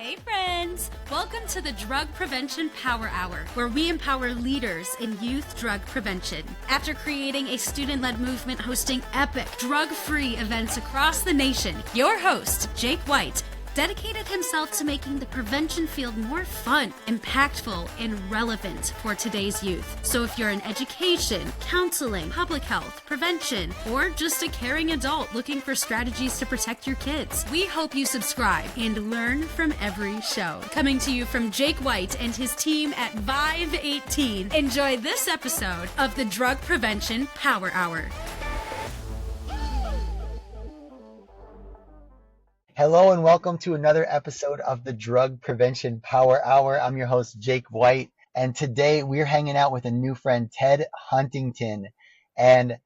Hey friends! Welcome to the Drug Prevention Power Hour, where we empower leaders in youth drug prevention. After creating a student-led movement hosting epic drug-free events across the nation, your host, Jake White, dedicated himself to making the prevention field more fun, impactful, and relevant for today's youth. So if you're in education, counseling, public health, prevention, or just a caring adult looking for strategies to protect your kids, we hope you subscribe and learn from every show. Coming to you from Jake White and his team at Vive 18, enjoy this episode of the Drug Prevention Power Hour. Hello and welcome to another episode of the Drug Prevention Power Hour. I'm your host, Jake White, and today we're hanging out with a new friend, Ted Huntington. And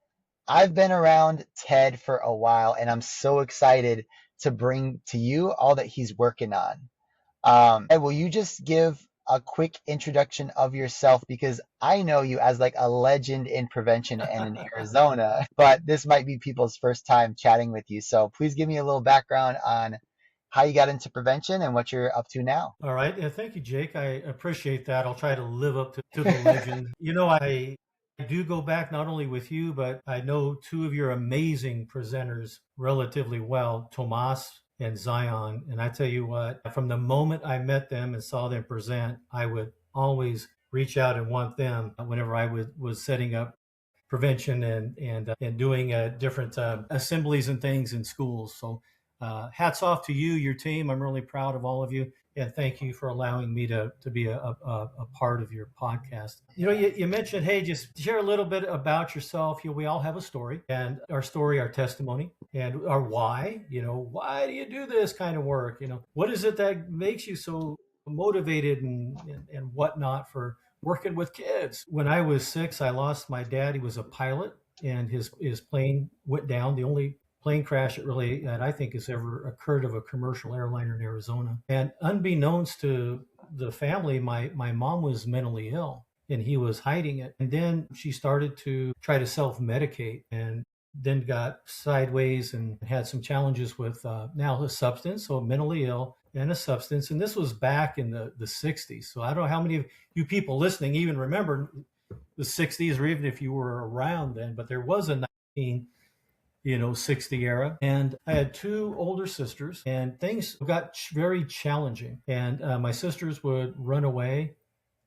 I've been around Ted for a while, and I'm so excited to bring to you all that he's working on. Ted, will you just give a quick introduction of yourself, because I know you as like a legend in prevention and in Arizona, but this might be people's first time chatting with you. So please give me a little background on how you got into prevention and what you're up to now. All right. Thank you, Jake. I appreciate that. I'll try to live up to the legend. I do go back not only with you, but I know two of your amazing presenters relatively well, Tomas and Zion. And I tell you what, from the moment I met them and saw them present, I would always reach out and want them whenever I was setting up prevention and doing different assemblies and things in schools. So hats off to you, your team. I'm really proud of all of you. And thank you for allowing me to be a part of your podcast. You mentioned, hey, just share a little bit about yourself. We all have a story, and our story, our testimony, and our why. Why do you do this kind of work? What is it that makes you so motivated and whatnot for working with kids? When I was 6, I lost my dad. He was a pilot, and his plane went down. The only plane crash that I think has ever occurred of a commercial airliner in Arizona. And unbeknownst to the family, my mom was mentally ill and he was hiding it. And then she started to try to self-medicate and then got sideways and had some challenges with now a substance, so mentally ill and a substance. And this was back in the 60s. So I don't know how many of you people listening even remember the 60s, or even if you were around then, but there was a 60 era. And I had 2 older sisters, and things got very challenging. And my sisters would run away,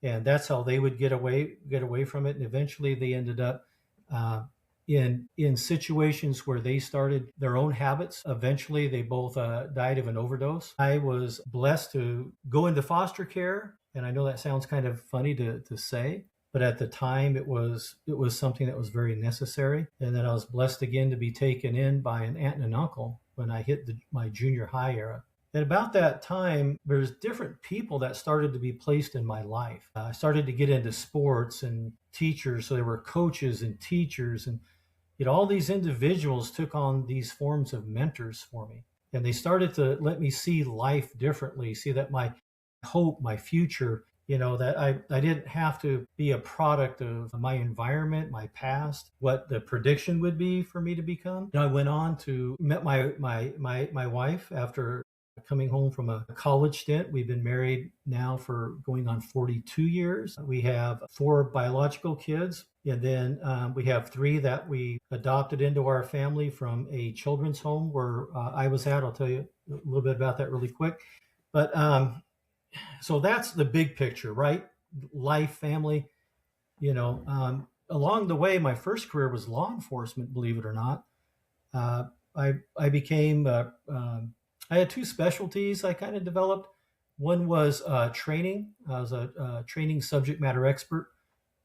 and that's how they would get away from it. And eventually they ended up in situations where they started their own habits. Eventually they both died of an overdose. I was blessed to go into foster care. And I know that sounds kind of funny to say, but at the time it was something that was very necessary. And then I was blessed again to be taken in by an aunt and an uncle when I hit my junior high era. And about that time, there's different people that started to be placed in my life. I started to get into sports and teachers. So there were coaches and teachers, and all these individuals took on these forms of mentors for me. And they started to let me see life differently, see that my hope, my future, that I didn't have to be a product of my environment, my past, what the prediction would be for me to become. I went on to met my wife after coming home from a college stint. We've been married now for going on 42 years. We have 4 biological kids, and then we have 3 that we adopted into our family from a children's home where I was at. I'll tell you a little bit about that really quick. But so that's the big picture, right? Life, family, along the way, my first career was law enforcement, believe it or not. I became, I had 2 specialties I kind of developed. One was training. I was a training subject matter expert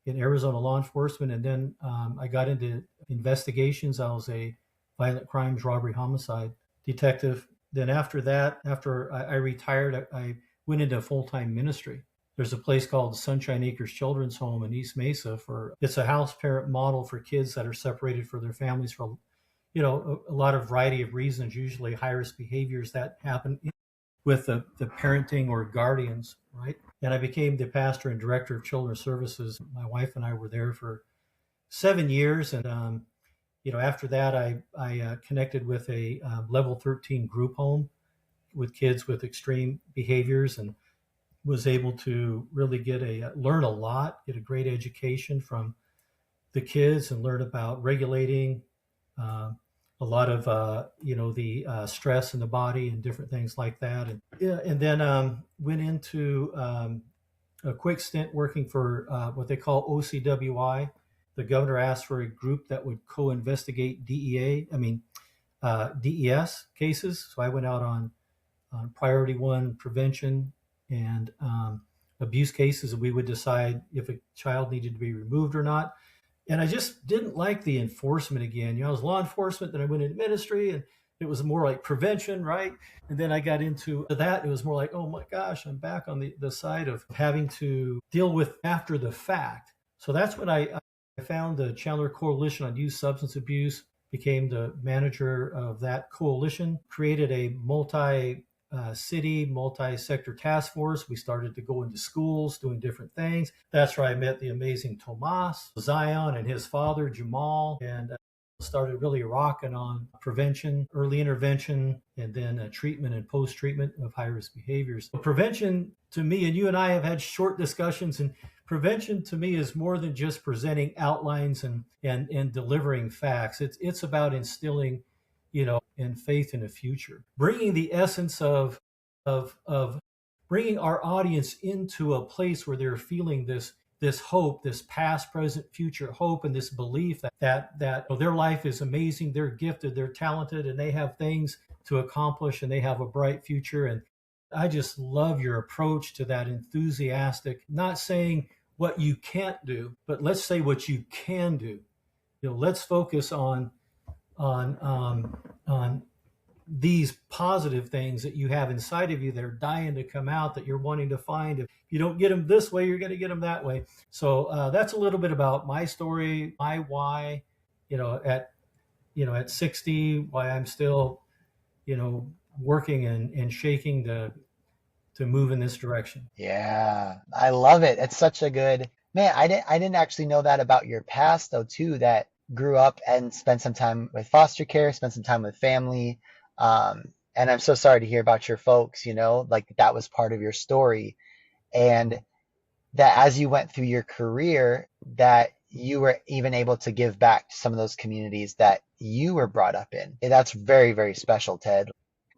in Arizona law enforcement. And then I got into investigations. I was a violent crimes, robbery, homicide detective. Then after that, after I retired, I went into full-time ministry. There's a place called Sunshine Acres Children's Home in East Mesa. It's a house parent model for kids that are separated from their families for, a lot of variety of reasons, usually high-risk behaviors that happen with the parenting or guardians, right? And I became the pastor and director of children's services. My wife and I were there for 7 years. And, after that, I connected with a level 13 group home with kids with extreme behaviors, and was able to really learn a lot, get a great education from the kids, and learn about regulating uh, a lot of the stress in the body and different things like that. And yeah, and then went into a quick stint working for what they call OCWI. The governor asked for a group that would co-investigate DES cases. So I went out on priority one prevention and abuse cases, and we would decide if a child needed to be removed or not. And I just didn't like the enforcement again. I was law enforcement, then I went into ministry, and it was more like prevention, right? And then I got into that. It was more like, oh my gosh, I'm back on the side of having to deal with after the fact. So that's when I found the Chandler Coalition on Youth Substance Abuse, became the manager of that coalition, created a multi-city, multi-sector task force. We started to go into schools doing different things. That's where I met the amazing Tomas, Zion, and his father, Jamal, and started really rocking on prevention, early intervention, and then treatment and post-treatment of high-risk behaviors. So prevention, to me, and you and I have had short discussions, and prevention to me is more than just presenting outlines and delivering facts. It's about instilling, and faith in the future, bringing the essence of bringing our audience into a place where they're feeling this hope, this past, present, future hope, and this belief that their life is amazing, they're gifted, they're talented, and they have things to accomplish, and they have a bright future. And I just love your approach to that enthusiastic, not saying what you can't do, but let's say what you can do. Let's focus on these positive things that you have inside of you that are dying to come out, that you're wanting to find. If you don't get them this way, you're going to get them that way. So that's a little bit about my story, my why, at 60, why I'm still, working and shaking to move in this direction. Yeah, I love it. It's such a good man. I didn't actually know that about your past though too, that grew up and spent some time with foster care, spent some time with family. And I'm so sorry to hear about your folks, like that was part of your story. And that as you went through your career, that you were even able to give back to some of those communities that you were brought up in. And that's very, very special, Ted.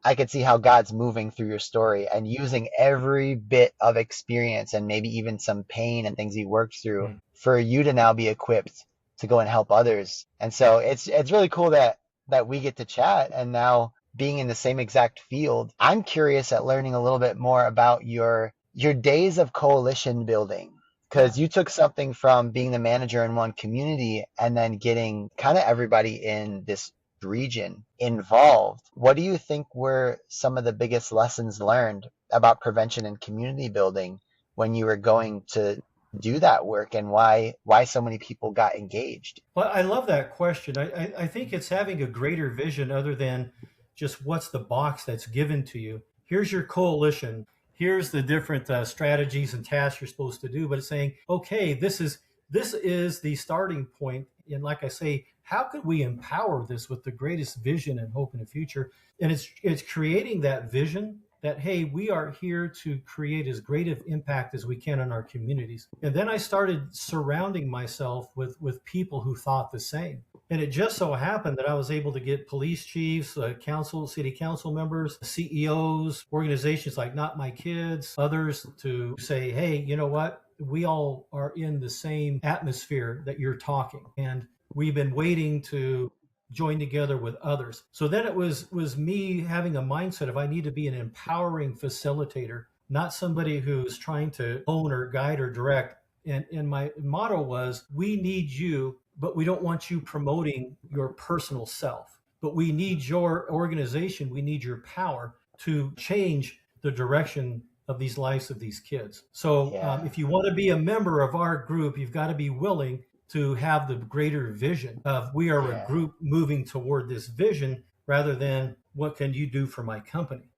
I could see how God's moving through your story and using every bit of experience and maybe even some pain and things you worked through for you to now be equipped to go and help others. And so it's really cool that we get to chat, and now being in the same exact field. I'm curious at learning a little bit more about your days of coalition building, because you took something from being the manager in one community and then getting kind of everybody in this region involved. What do you think were some of the biggest lessons learned about prevention and community building when you were going to do that work, and why so many people got engaged? Well, I love that question. I think it's having a greater vision other than just what's the box that's given to you. Here's your coalition. Here's the different strategies and tasks you're supposed to do. But it's saying, okay, this is the starting point. And like I say, how could we empower this with the greatest vision and hope in the future? And it's creating that vision that, hey, we are here to create as great of impact as we can in our communities. And then I started surrounding myself with people who thought the same. And it just so happened that I was able to get police chiefs, city council members, CEOs, organizations like Not My Kids, others to say, hey, you know what? We all are in the same atmosphere that you're talking. And we've been waiting to join together with others. So then it was me having a mindset of I need to be an empowering facilitator, not somebody who's trying to own or guide or direct. And my motto was, we need you, but we don't want you promoting your personal self. But we need your organization, we need your power to change the direction of these lives of these kids. So if you want to be a member of our group, you've got to be willing to have the greater vision of we are a group moving toward this vision rather than what can you do for my company?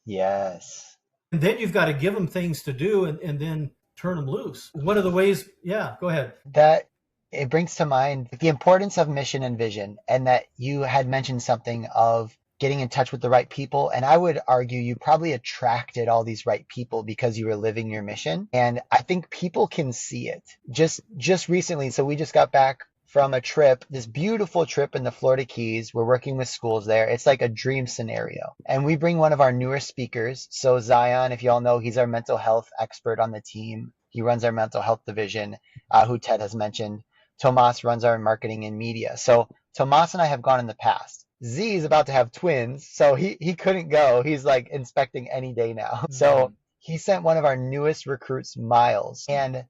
Yes. And then you've got to give them things to do and then turn them loose. One of the ways, go ahead. That it brings to mind the importance of mission and vision, and that you had mentioned something of getting in touch with the right people. And I would argue you probably attracted all these right people because you were living your mission. And I think people can see it. Just recently, so we just got back from a trip, this beautiful trip in the Florida Keys. We're working with schools there. It's like a dream scenario. And we bring one of our newer speakers. So Zion, if y'all know, he's our mental health expert on the team. He runs our mental health division, who Ted has mentioned. Tomas runs our marketing and media. So Tomas and I have gone in the past. Z is about to have twins, so he couldn't go. He's like inspecting any day now. So he sent one of our newest recruits, Miles. And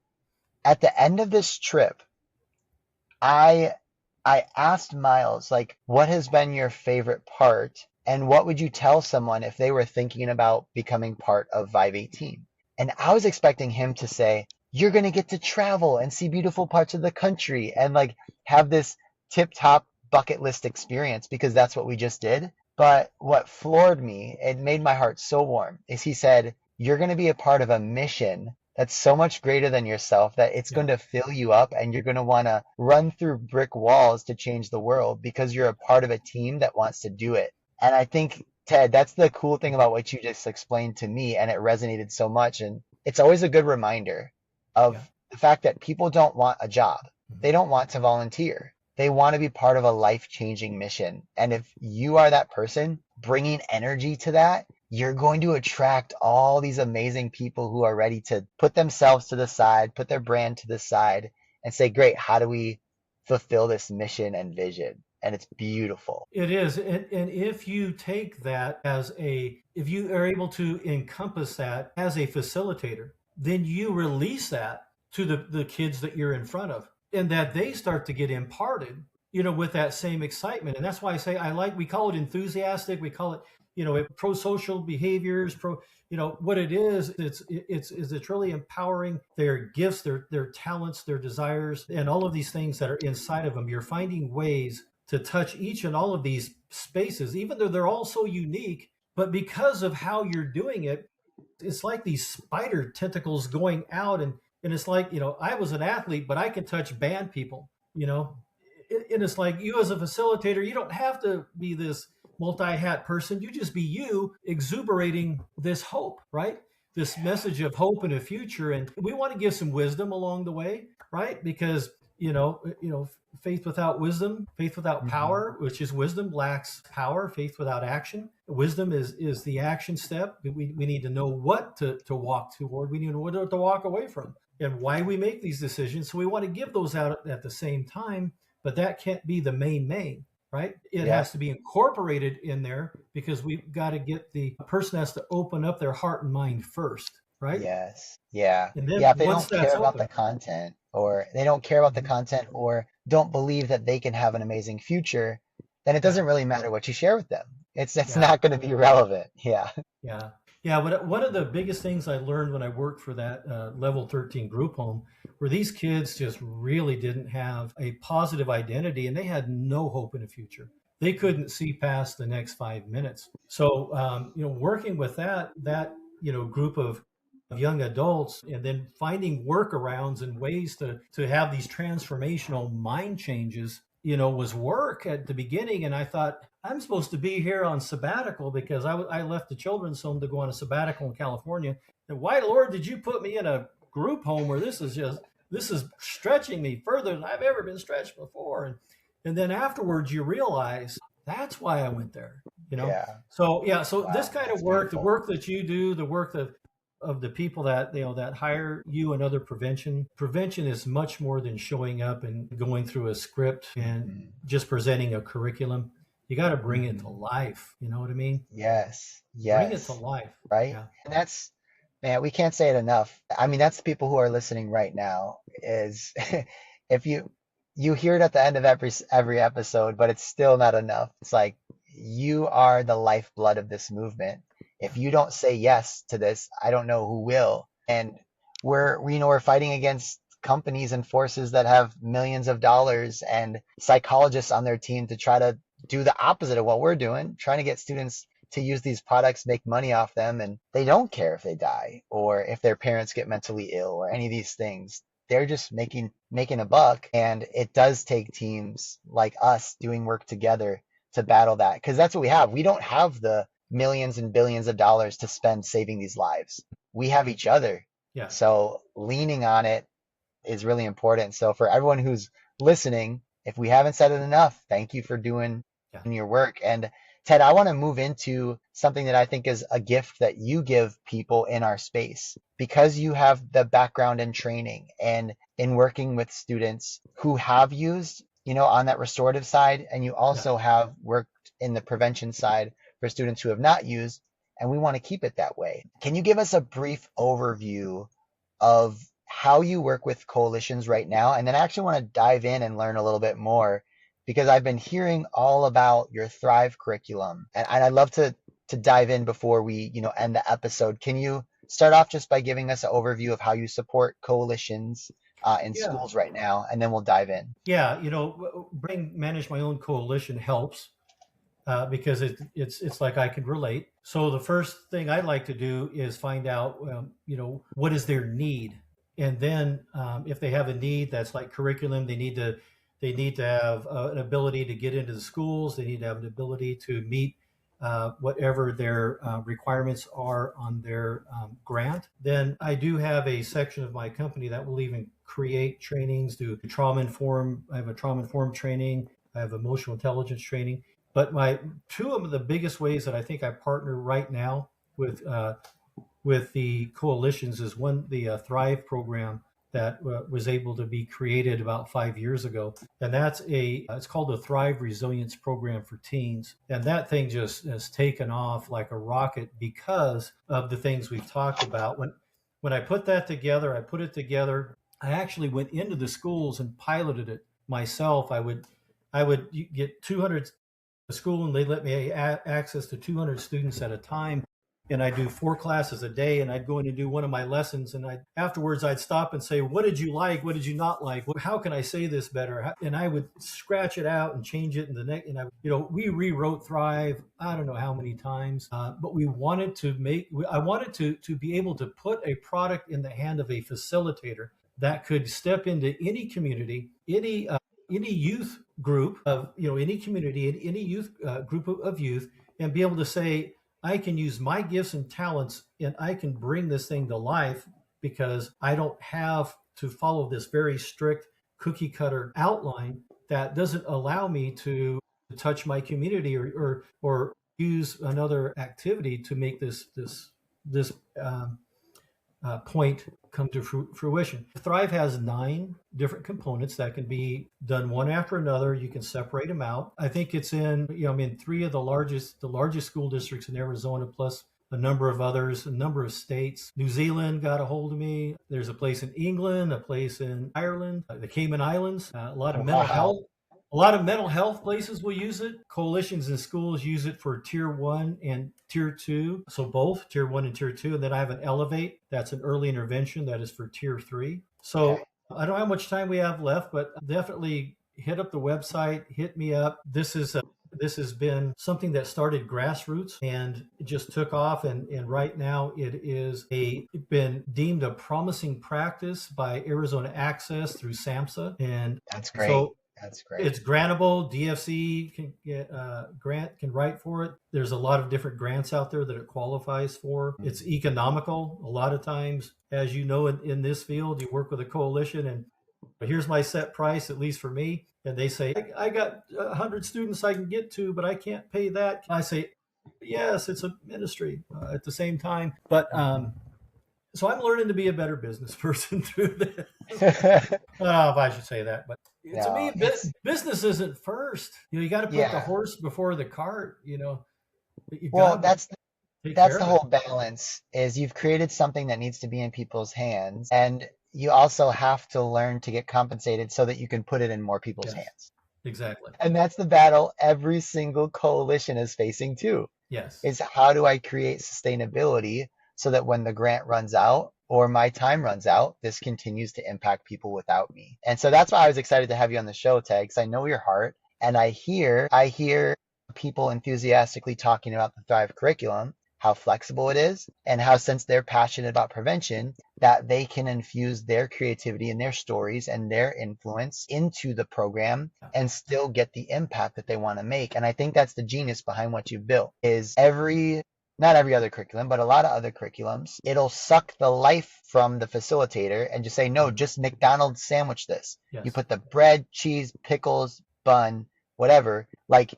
at the end of this trip, I asked Miles, like, what has been your favorite part? And what would you tell someone if they were thinking about becoming part of Vive 18? And I was expecting him to say, you're going to get to travel and see beautiful parts of the country and like have this tip top bucket list experience, because that's what we just did. But what floored me, it made my heart so warm, is he said, you're going to be a part of a mission that's so much greater than yourself that it's going to fill you up, and you're going to want to run through brick walls to change the world because you're a part of a team that wants to do it. And I think, Ted, that's the cool thing about what you just explained to me, and it resonated so much. And it's always a good reminder of the fact that people don't want a job. They don't want to volunteer. They want to be part of a life-changing mission. And if you are that person bringing energy to that, you're going to attract all these amazing people who are ready to put themselves to the side, put their brand to the side, and say, great, how do we fulfill this mission and vision? And it's beautiful. It is. And if you take that if you are able to encompass that as a facilitator, then you release that to the kids that you're in front of, and that they start to get imparted, with that same excitement. And that's why I say we call it enthusiastic. We call it, pro-social behaviors, what it is, it's really empowering their gifts, their talents, their desires, and all of these things that are inside of them. You're finding ways to touch each and all of these spaces, even though they're all so unique, but because of how you're doing it, it's like these spider tentacles going out, and it's like, I was an athlete, but I can touch band people, and it's like, you as a facilitator, you don't have to be this multi-hat person. You just be you, exuberating this hope, right? This message of hope and a future. And we want to give some wisdom along the way, right? Because, faith without wisdom, faith without power, which is wisdom lacks power, faith without action. Wisdom is the action step. We need to know what to walk toward. We need to know what to walk away from and why we make these decisions. So we want to give those out at the same time, but that can't be the main, right? It has to be incorporated in there, because we've got to get the person has to open up their heart and mind first, right? Yes. Yeah. And then If they once don't that's care about open, the content, or they don't care about the content, or don't believe that they can have an amazing future, then it doesn't really matter what you share with them. It's not going to be relevant. Yeah. Yeah. But one of the biggest things I learned when I worked for that level 13 group home, where these kids just really didn't have a positive identity, and they had no hope in the future. They couldn't see past the next 5 minutes. So, working with that group of young adults, and then finding workarounds and ways to have these transformational mind changes, was work at the beginning. And I thought, I'm supposed to be here on sabbatical, because I left the children's home to go on a sabbatical in California. And why, Lord, did you put me in a group home where this is stretching me further than I've ever been stretched before? And then afterwards you realize that's why I went there, So Wow, this kind of that's work, the beautiful. work that you do, the work of the people that that hire you and other prevention is much more than showing up and going through a script and just presenting a curriculum. You got to bring it to life. You know what I mean? Yes. Bring it to Yes. life. Right. Yeah. And that's, man, we can't say it enough. I mean, that's the people who are listening right now, is if you hear it at the end of every episode, but it's still not enough. It's like, you are the lifeblood of this movement. If you don't say yes to this, I don't know who will. And we're fighting against companies and forces that have millions of dollars and psychologists on their team to try to do the opposite of what we're doing, trying to get students to use these products, make money off them, and they don't care if they die or if their parents get mentally ill or any of these things. They're just making a buck. And it does take teams like us doing work together to battle that, because that's what we have. We don't have the millions and billions of dollars to spend saving these lives. We have each other. Yeah. So leaning on it is really important. So for everyone who's listening, if we haven't said it enough, thank you for doing your work. And Ted, I want to move into something that I think is a gift that you give people in our space, because you have the background in training and in working with students who have used, on that restorative side, and you also have worked in the prevention side for students who have not used, and we want to keep it that way. Can you give us a brief overview of how you work with coalitions right now? And then I actually want to dive in and learn a little bit more, because I've been hearing all about your Thrive curriculum, and I'd love to dive in before we, end the episode. Can you start off just by giving us an overview of how you support coalitions in schools right now, and then we'll dive in. Yeah, manage my own coalition helps because it's like I can relate. So the first thing I'd like to do is find out, what is their need, and then if they have a need that's like curriculum, they need to have an ability to get into the schools. They need to have an ability to meet whatever their requirements are on their grant. Then I do have a section of my company that will even create trainings, do trauma-informed. I have a trauma-informed training. I have emotional intelligence training. But two of the biggest ways that I think I partner right now with the coalitions is one, the Thrive program that was able to be created about 5 years ago. And it's called the Thrive Resilience Program for Teens. And that thing just has taken off like a rocket because of the things we've talked about. When I put that together, I actually went into the schools and piloted it myself. I would get 200 a school, and they let me access to 200 students at a time. And I do 4 classes a day, and I'd go in and do one of my lessons. And afterwards I'd stop and say, what did you like? What did you not like? How can I say this better? And I would scratch it out and change it. And we rewrote Thrive, I don't know how many times, but I wanted to be able to put a product in the hand of a facilitator that could step into any community, any youth group of, any community, any youth group of youth, and be able to say, I can use my gifts and talents, and I can bring this thing to life because I don't have to follow this very strict cookie cutter outline that doesn't allow me to touch my community or use another activity to make this point come to fruition. Thrive has 9 different components that can be done one after another. You can separate them out. I think it's in 3 of the largest school districts in Arizona, plus a number of others, a number of states. New Zealand got a hold of me. There's a place in England, a place in Ireland, the Cayman Islands, a lot of mental health. A lot of mental health places will use it. Coalitions and schools use it for tier 1 and tier 2. So both tier 1 and tier 2. And then I have an Elevate. That's an early intervention. That is for tier 3. So I don't know how much time we have left, but definitely hit up the website, hit me up. This has been something that started grassroots and it just took off. And right now it's been deemed a promising practice by Arizona Access through SAMHSA. And that's great. So that's great. It's grantable. DFC can get can write for it. There's a lot of different grants out there that it qualifies for. It's economical. A lot of times, as you know, in this field, you work with a coalition and here's my set price, at least for me. And they say, I got 100 students I can get to, but I can't pay that. I say, yes, it's a ministry at the same time. But so I'm learning to be a better business person through this. I don't know if I should say that, but to me, business isn't first. You got to put the horse before the cart. That's the whole balance. Is you've created something that needs to be in people's hands, and you also have to learn to get compensated so that you can put it in more people's hands. Exactly. And that's the battle every single coalition is facing too. Yes. Is how do I create sustainability so that when the grant runs out or my time runs out, this continues to impact people without me. And so that's why I was excited to have you on the show, Ted, because I know your heart, and I hear people enthusiastically talking about the Thrive curriculum, how flexible it is, and how, since they're passionate about prevention, that they can infuse their creativity and their stories and their influence into the program and still get the impact that they want to make. And I think that's the genius behind what you've built is not every other curriculum, but a lot of other curriculums, it'll suck the life from the facilitator and just say, no, just McDonald's sandwich this. Yes. You put the bread, cheese, pickles, bun, whatever, like,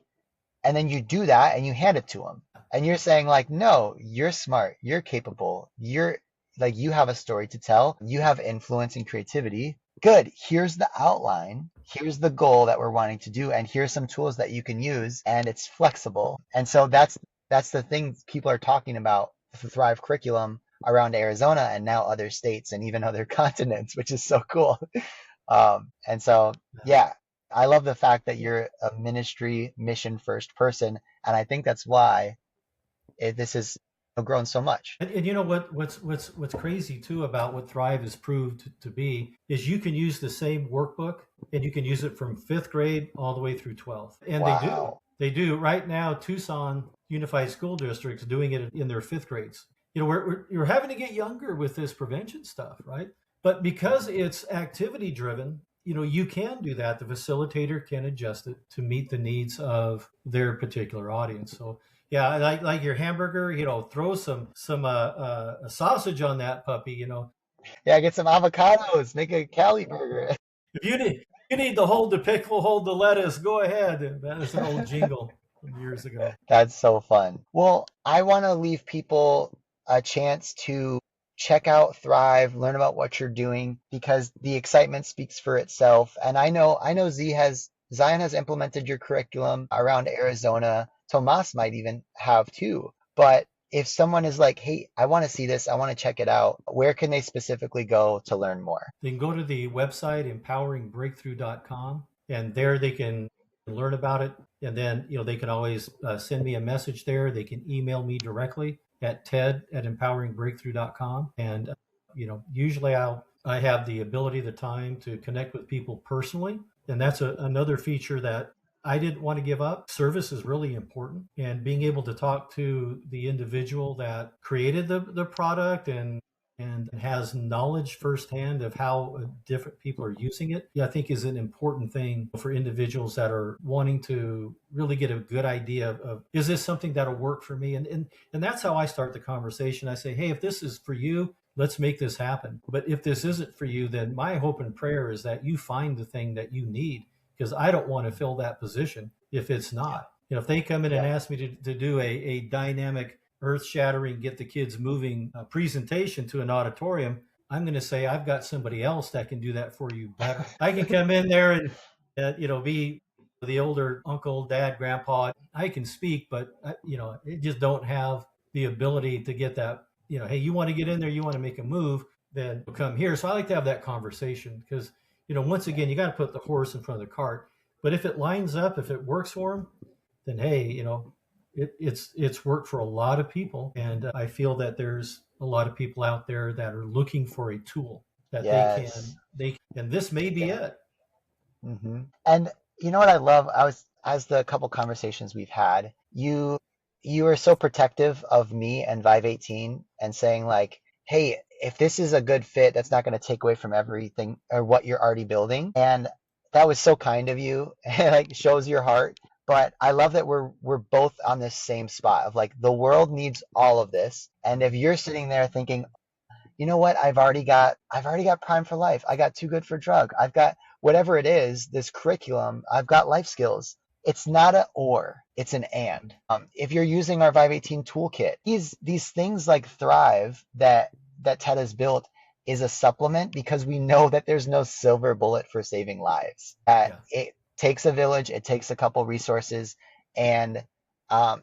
and then you do that and you hand it to them. And you're saying like, no, you're smart, you're capable, you're like, you have a story to tell, you have influence and creativity. Good. Here's the outline. Here's the goal that we're wanting to do. And here's some tools that you can use. And it's flexible. And so that's the thing people are talking about the Thrive curriculum around Arizona and now other states and even other continents, which is so cool. And so, yeah, I love the fact that you're a ministry mission first person. And I think that's why this has grown so much. And you know what's crazy too about what Thrive has proved to be is you can use the same workbook and you can use it from 5th grade all the way through 12th. And Wow. they do right now. Tucson Unified School District's doing it in their 5th grades. You know, we're having to get younger with this prevention stuff, right? But because it's activity driven, you know, you can do that. The facilitator can adjust it to meet the needs of their particular audience. So yeah, like your hamburger, you know, throw some sausage on that puppy, you know. Yeah, get some avocados, make a Cali burger. If you need to hold the pickle, hold the lettuce, go ahead. That is an old jingle from years ago. That's so fun. Well, I want to leave people a chance to check out Thrive, learn about what you're doing, because the excitement speaks for itself. And I know Zion has implemented your curriculum around Arizona. Tomas might even have too. But if someone is like, hey, I want to see this, I want to check it out, where can they specifically go to learn more? They can go to the website empoweringbreakthrough.com, and there they can learn about it. And then, you know, they can always send me a message there. They can email me directly at ted@empoweringbreakthrough.com. And, you know, usually I have the ability, the time to connect with people personally. And that's another feature that I didn't want to give up. Service is really important, and being able to talk to the individual that created the product and has knowledge firsthand of how different people are using it, I think is an important thing for individuals that are wanting to really get a good idea of, is this something that'll work for me? And that's how I start the conversation. I say, hey, if this is for you, let's make this happen. But if this isn't for you, then my hope and prayer is that you find the thing that you need, because I don't want to fill that position if it's not. You know, if they come in and ask me to do a dynamic, earth-shattering, get the kids moving presentation to an auditorium, I'm going to say, I've got somebody else that can do that for you better. I can come in there and, you know, be the older uncle, dad, grandpa. I can speak, but, you know, I just don't have the ability to get that, you know, hey, you want to get in there, you want to make a move, then come here. So I like to have that conversation because, you know, once again, you got to put the horse in front of the cart. But if it lines up, if it works for them, then, hey, you know, it's worked for a lot of people. And I feel that there's a lot of people out there that are looking for a tool that and this may be it. Mm-hmm. And you know what I love? As the couple conversations we've had, you are so protective of me and Vive 18 and saying like, hey, if this is a good fit, that's not going to take away from everything or what you're already building. And that was so kind of you. It like shows your heart. But I love that we're both on this same spot of like, the world needs all of this. And if you're sitting there thinking, you know what, I've already got Prime for Life, I got Too Good for Drug, I've got whatever it is, this curriculum, I've got life skills. It's not an or, it's an and. If you're using our Vive 18 toolkit, these things like Thrive that Ted has built is a supplement, because we know that there's no silver bullet for saving lives. It takes a village, it takes a couple resources, and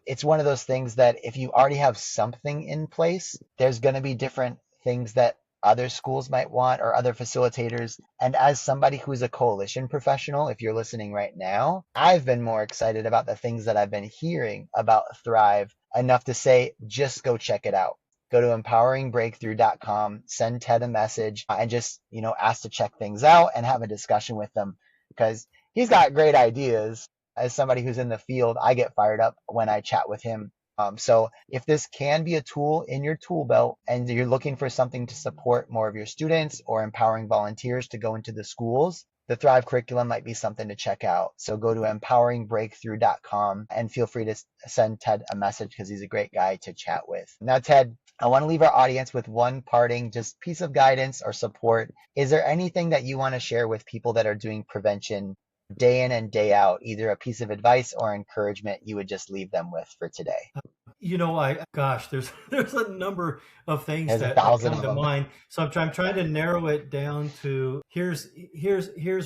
it's one of those things that if you already have something in place, there's going to be different things that other schools might want or other facilitators. And as somebody who's a coalition professional, if you're listening right now, I've been more excited about the things that I've been hearing about Thrive enough to say, just go check it out. Go to empoweringbreakthrough.com, send Ted a message, and just, you know, ask to check things out and have a discussion with them, because he's got great ideas. As somebody who's in the field, I get fired up when I chat with him So if this can be a tool in your tool belt and you're looking for something to support more of your students or empowering volunteers to go into the schools, the Thrive curriculum might be something to check out. So go to empoweringbreakthrough.com and feel free to send Ted a message because he's a great guy to chat with. Now, Ted, I want to leave our audience with one parting just piece of guidance or support. Is there anything that you want to share with people that are doing prevention day in and day out, either a piece of advice or encouragement you would just leave them with for today? There's a number of things There's a that thousand come of to them. mind. So I'm trying to narrow it down to here's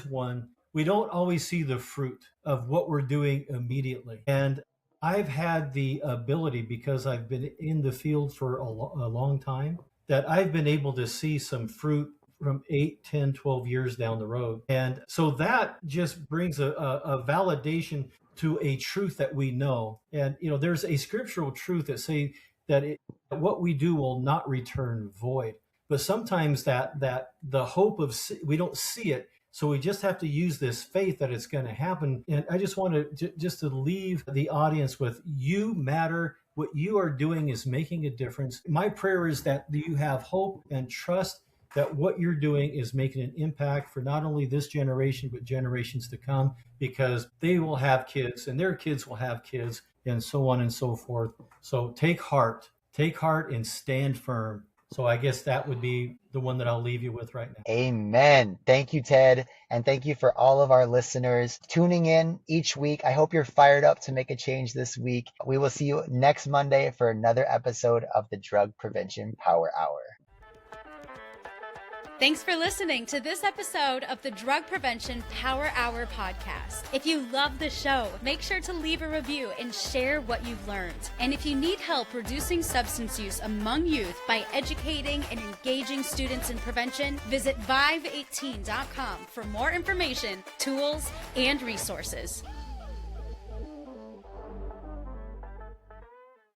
one. We don't always see the fruit of what we're doing immediately. And I've had the ability, because I've been in the field for a long time, that I've been able to see some fruit from 8, 10, 12 years down the road. And so that just brings a validation to a truth that we know. And, there's a scriptural truth that say that what we do will not return void. But sometimes that the hope of, we don't see it. So we just have to use this faith that it's going to happen. And I just want to just to leave the audience with, you matter. What you are doing is making a difference. My prayer is that you have hope and trust that what you're doing is making an impact for not only this generation, but generations to come, because they will have kids and their kids will have kids and so on and so forth. So take heart and stand firm. So I guess that would be the one that I'll leave you with right now. Amen. Thank you, Ted. And thank you for all of our listeners tuning in each week. I hope you're fired up to make a change this week. We will see you next Monday for another episode of the Drug Prevention Power Hour. Thanks for listening to this episode of the Drug Prevention Power Hour podcast. If you love the show, make sure to leave a review and share what you've learned. And if you need help reducing substance use among youth by educating and engaging students in prevention, visit vive18.com for more information, tools, and resources.